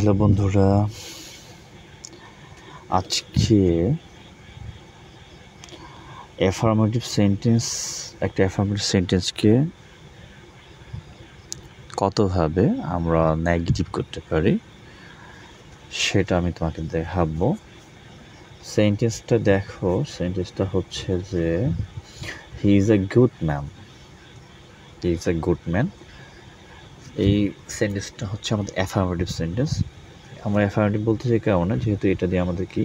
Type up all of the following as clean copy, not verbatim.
Hello বন্ধুরা, আজকে একটা অ্যাফার্মেটিভ সেন্টেন্সকে কতভাবে আমরা নেগেটিভ করতে পারি সেটা আমি তোমাকে দেখাবো। সেন্টেন্সটা হচ্ছে যে he is a good man. এই সেন্টেন্সটা হচ্ছে আমাদের অ্যাফার্মেটিভ সেন্টেন্স। আমরা অ্যাফার্মেটিভ বলতে চাই কারণে যেহেতু এটা দিয়ে আমাদের কি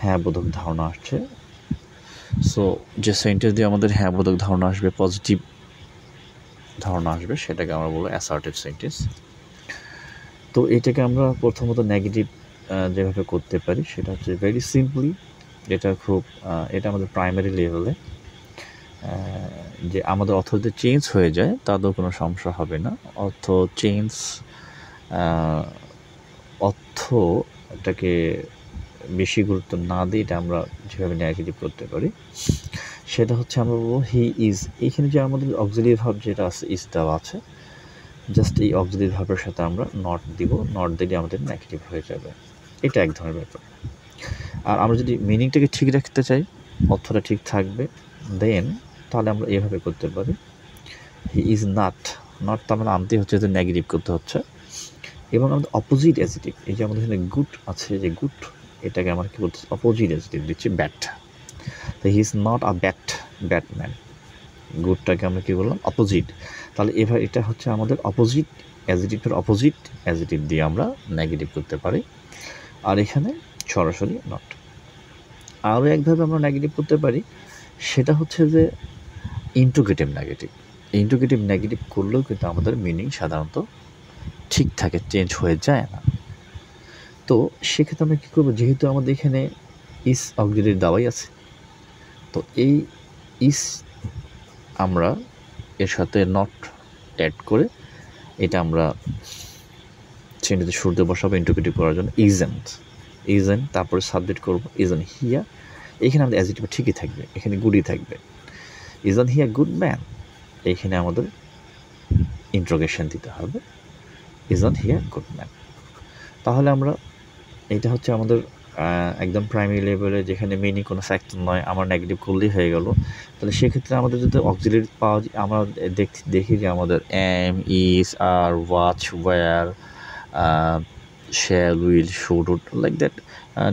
হ্যাঁ বোধক ধারণা আসছে। সো যে সেন্টেন্স দিয়ে আমাদের হ্যাঁ বোধক ধারণা আসবে, পজিটিভ ধারণা আসবে, সেটাকে আমরা বলবো অ্যাসার্টিভ সেন্টেন্স। তো এটাকে আমরা প্রথমত নেগেটিভ যেভাবে করতে পারি সেটা হচ্ছে ভেরি সিম্পলি, এটা আমাদের প্রাইমারি লেভেলে যে আমাদের অর্থ যদি চেঞ্জ হয়ে যায় তাতেও কোনো সমস্যা হবে না। অর্থটাকে বেশি গুরুত্ব না দিয়ে এটা আমরা যেভাবে নেগেটিভ করতে পারি সেটা হচ্ছে আমরা বলবো হি ইজ। এইখানে যে আমাদের অক্সিলিয়ারি ভার্ব যেটা আছে ইজ দেওয়া আছে, জাস্ট এই অক্সিলিয়ারি ভার্বের সাথে আমরা নট দিব, নট দিলে আমাদের নেগেটিভ হয়ে যাবে। এটা এক ধরনের ব্যাপার। আর আমরা যদি মিনিংটাকে ঠিক রাখতে চাই, অর্থটা ঠিক থাকবে, তাহলে আমরা এভাবে করতে পারি হি ইজ নট তার মানে আনতে হচ্ছে যে নেগেটিভ করতে হচ্ছে। এবং আমাদের অপোজিট অ্যাডজেক্টিভ, এই যে আমাদের এখানে গুড আছে, যে গুড এটাকে আমরা কী করতেছি অপোজিট অ্যাডজেক্টিভ দিচ্ছি ব্যাড। তো he is not a bad man, গুডটাকে আমরা কী বললাম অপোজিট। তাহলে এবার এটা হচ্ছে আমাদের অপোজিট অ্যাডজেক্টিভ দিয়ে আমরা নেগেটিভ করতে পারি। আর এখানে সরাসরি নট। আরও একভাবে আমরা নেগেটিভ করতে পারি, সেটা হচ্ছে যে ইন্টিগ্রেটিভ নেগেটিভ করলেও কিন্তু আমাদের মিনিং সাধারণত ঠিক থাকে, চেঞ্জ হয়ে যায় না। তো সেক্ষেত্রে আমরা কী করবো, যেহেতু আমাদের এখানে ইস অক্সিলিয়ারি দেওয়াই আছে, তো এই ইস আমরা এর সাথে নট অ্যাড করে এটা আমরা সেন্টেন্সে শুরুতে বসাবো ইন্টিগ্রেটিভ করার জন্য ইজেন্ট, তারপরে সাবজেক্ট করবো ইজেন্ট হিয়া। এখানে আমাদের অ্যাডজেক্টিভ ঠিকই থাকবে, এখানে গুডই থাকবে, ইজেন্ট হিয়া গুড ম্যান। এইখানে আমাদের ইন্ট্রোগেশন দিতে হবে, ইজেন্ট হিয়া গুড ম্যান। তাহলে আমরা এটা হচ্ছে আমাদের একদম প্রাইমারি লেভেলে, যেখানে মিনিং কোনো ফ্যাক্টর নয়, আমার নেগেটিভ করলেই হয়ে গেল। তাহলে সেক্ষেত্রে আমাদের যদি অক্সিলিয়ারি পাওয়া যায়, আমরা দেখি যে আমাদের am, is, are, was, were, shall, will, should, like that.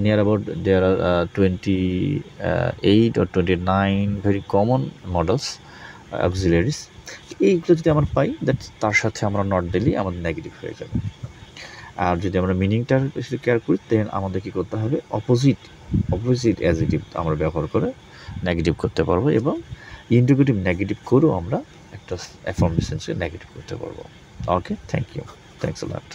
Near about there are 28 or 29 very common models auxiliaries. এইগুলো যদি আমরা পাই, তার সাথে আমরা নট দিলে আমাদের নেগেটিভ হয়ে যাবে। আর যদি আমরা মিনিংটার বেশি কেয়ার করি, দেন আমাদের কী করতে হবে, অপোজিট অ্যাডজেক্টিভ আমরা ব্যবহার করে নেগেটিভ করতে পারবো, এবং ইন্টিগ্রেটিভ নেগেটিভ করেও আমরা একটা অ্যাফার্মেটিভ সেন্সে নেগেটিভ করতে পারবো। ওকে, থ্যাংকস আ লট।